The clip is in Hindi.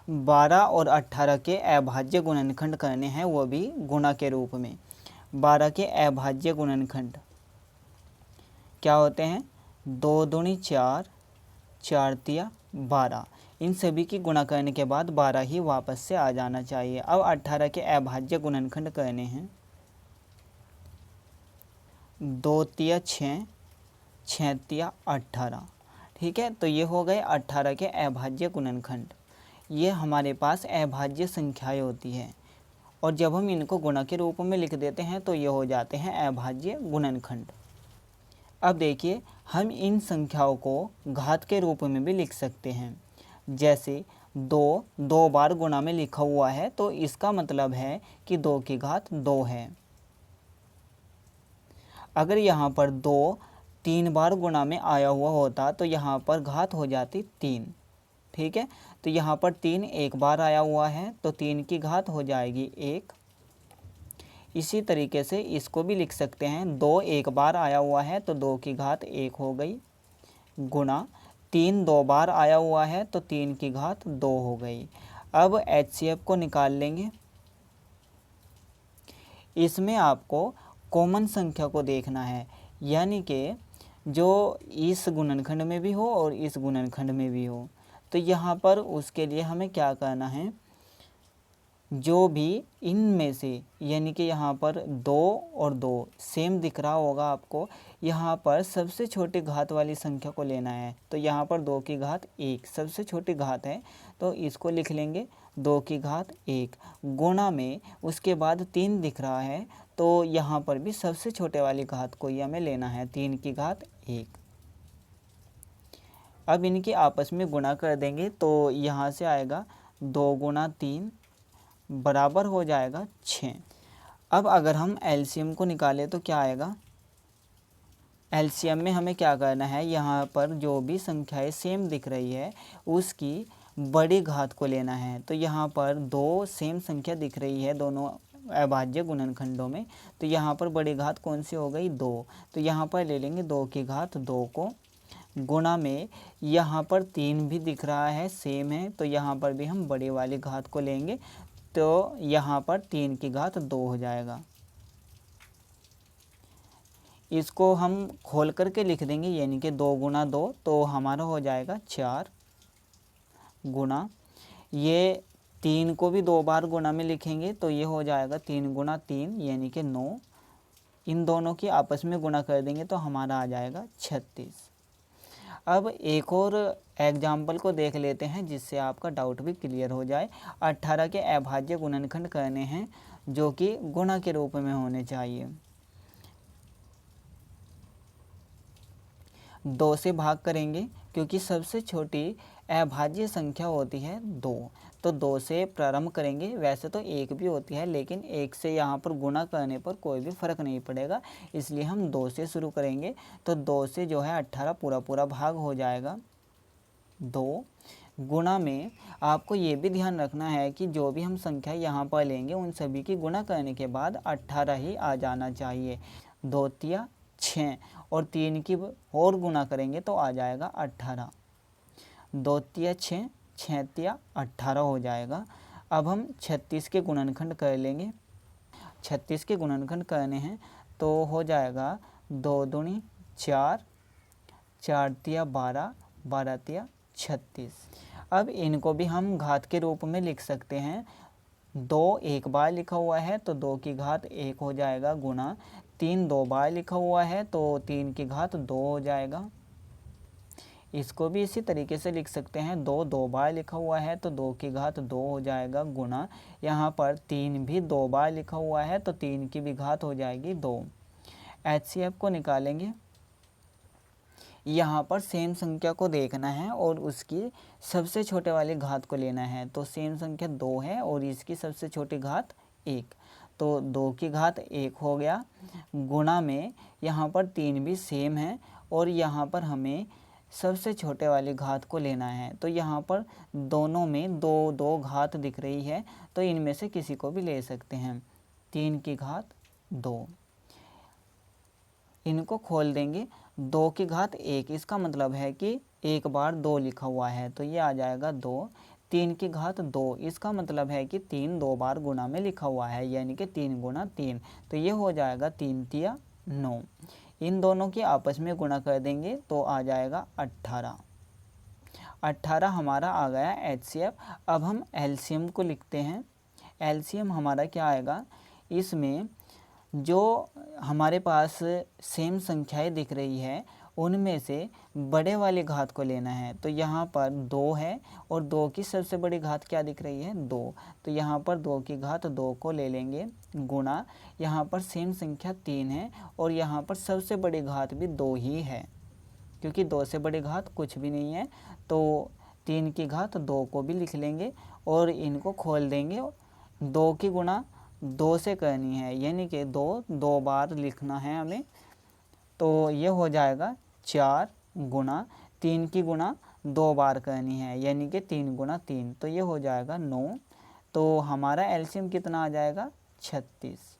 12 और 18 के अभाज्य गुणनखंड करने हैं, वो भी गुणा के रूप में। 12 के अभाज्य गुणनखंड क्या होते हैं? 2 दूनी 4, 4 तिया 12। इन सभी की गुणा करने के बाद 12 ही वापस से आ जाना चाहिए। अब 18 के अभाज्य गुणनखंड करने हैं। 2 तिया 6, 6 तिया 18। ठीक है, तो ये हो गए 18 के अभाज्य गुणनखंड। ये हमारे पास अभाज्य संख्याएं होती हैं और जब हम इनको गुणा के रूप में लिख देते हैं तो ये हो जाते हैं अभाज्य गुणनखंड। अब देखिए, हम इन संख्याओं को घात के रूप में भी लिख सकते हैं। जैसे 2 बार गुणा में लिखा हुआ है तो इसका मतलब है कि 2 की घात 2 है। अगर यहाँ पर 2 3 बार गुणा में आया हुआ होता तो यहाँ पर घात हो जाती 3। ठीक है, तो यहाँ पर 3 एक बार आया हुआ है तो 3 की घात हो जाएगी 1। इसी तरीके से इसको भी लिख सकते हैं। 2 एक बार आया हुआ है तो 2 की घात 1 हो गई, गुणा 3 2 बार आया हुआ है तो 3 की घात 2 हो गई। अब HCF को निकाल लेंगे। इसमें आपको कॉमन संख्या को देखना है, यानी कि जो इस गुणनखंड में भी हो और इस गुणनखंड में भी हो। तो यहाँ पर उसके लिए हमें क्या करना है, जो भी इनमें से, यानी कि यहाँ पर 2 और 2 सेम दिख रहा होगा आपको, यहाँ पर सबसे छोटी घात वाली संख्या को लेना है। तो यहाँ पर 2 की घात 1 सबसे छोटी घात है तो इसको लिख लेंगे 2 की घात 1, गुणा में उसके बाद 3 दिख रहा है तो यहाँ पर भी सबसे छोटे वाली घात को ही हमें लेना है, 3 की घात 1। अब इनकी आपस में गुणा कर देंगे तो यहाँ से आएगा 2 गुणा 3 बराबर हो जाएगा 6। अब अगर हम एलसीएम को निकालें तो क्या आएगा? एलसीएम में हमें क्या करना है, यहाँ पर जो भी संख्याएं सेम दिख रही है उसकी बड़ी घात को लेना है। तो यहाँ पर 2 सेम संख्या दिख रही है दोनों अभाज्य गुणनखंडों में, तो यहाँ पर बड़ी घात कौन सी हो गई? 2। तो यहाँ पर ले लेंगे 2 की घात 2 को, गुणा में यहाँ पर 3 भी दिख रहा है सेम है तो यहाँ पर भी हम बड़ी वाली घात को लेंगे, तो यहाँ पर 3 की घात 2 हो जाएगा। इसको हम खोल करके लिख देंगे, यानी कि 2 गुणा 2 तो हमारा हो जाएगा 4, गुणा ये 3 को भी 2 बार गुणा में लिखेंगे तो ये हो जाएगा 3 गुणा 3 यानी कि 9। इन दोनों की आपस में गुणा कर देंगे तो हमारा आ जाएगा 36। अब एक और एग्जाम्पल को देख लेते हैं जिससे आपका डाउट भी क्लियर हो जाए। 18 के अभाज्य गुणनखंड करने हैं जो कि गुणा के रूप में होने चाहिए। 2 से भाग करेंगे क्योंकि सबसे छोटी अभाज्य संख्या होती है 2, तो 2 से प्रारंभ करेंगे। वैसे तो 1 भी होती है लेकिन 1 से यहाँ पर गुणा करने पर कोई भी फर्क नहीं पड़ेगा, इसलिए हम 2 से शुरू करेंगे। तो 2 से जो है 18 पूरा पूरा भाग हो जाएगा 2, गुणा में आपको ये भी ध्यान रखना है कि जो भी हम संख्या यहाँ पर लेंगे उन सभी की गुणा करने के बाद 18 ही आ जाना चाहिए। 2 तिया 6 और 3 की और गुणा करेंगे तो आ जाएगा 18। 2 तिया 6, 6 तिया 18 हो जाएगा। अब हम 36 के गुणनखंड कर लेंगे। 36 के गुणनखंड करने हैं तो हो जाएगा 2 दूनी 4, 4 तिया 12, 12 तिया 36। अब इनको भी हम घात के रूप में लिख सकते हैं। 2 एक बार लिखा हुआ है तो 2 की घात 1 हो जाएगा, गुणा 3 2 बार लिखा हुआ है तो 3 की घात 2 हो जाएगा। इसको भी इसी तरीके से लिख सकते हैं। 2 2 बार लिखा हुआ है तो 2 की घात 2 हो जाएगा, गुणा यहाँ पर 3 भी 2 बार लिखा हुआ है तो 3 की भी घात हो जाएगी 2। HCF को निकालेंगे। यहाँ पर सेम संख्या को देखना है और उसकी सबसे छोटे वाली घात को लेना है। तो सेम संख्या 2 है और इसकी सबसे छोटी घात 1, तो 2 की घात 1 हो गया, गुणा में यहाँ पर 3 भी सेम है और यहाँ पर हमें सबसे छोटे वाली घात को लेना है। तो यहाँ पर दोनों में 2 2 घात दिख रही है तो इनमें से किसी को भी ले सकते हैं। 3 की घात 2, इनको खोल देंगे। 2 की घात 1, इसका मतलब है कि एक बार 2 लिखा हुआ है तो ये आ जाएगा 2। 3 की घात 2, इसका मतलब है कि 3 2 बार गुणा में लिखा हुआ है, यानी कि 3 गुणा 3, तो ये हो जाएगा 3 तिया 9। इन दोनों की आपस में गुणा कर देंगे तो आ जाएगा 18। 18 हमारा आ गया HCF। अब हम एलसीएम को लिखते हैं। एलसीएम हमारा क्या आएगा, इसमें जो हमारे पास सेम संख्याएं दिख रही है उनमें से बड़े वाली घात को लेना है। तो यहाँ पर 2 है और 2 की सबसे बड़ी घात क्या दिख रही है, 2, तो यहाँ पर 2 की घात 2 को ले लेंगे गुणा, यहाँ पर सेम संख्या 3 है और यहाँ पर सबसे बड़ी घात भी 2 ही है, क्योंकि 2 से बड़ी घात कुछ भी नहीं है। तो 3 की घात 2 को भी लिख लेंगे और इनको खोल देंगे। 2 की गुणा 2 से करनी है, यानी कि 2 बार लिखना है हमें, तो ये हो जाएगा 4 गुणा 3 की गुणा 2 बार करनी है, यानी कि 3 गुणा 3, तो ये हो जाएगा 9। तो हमारा एलसीएम कितना आ जाएगा, 36।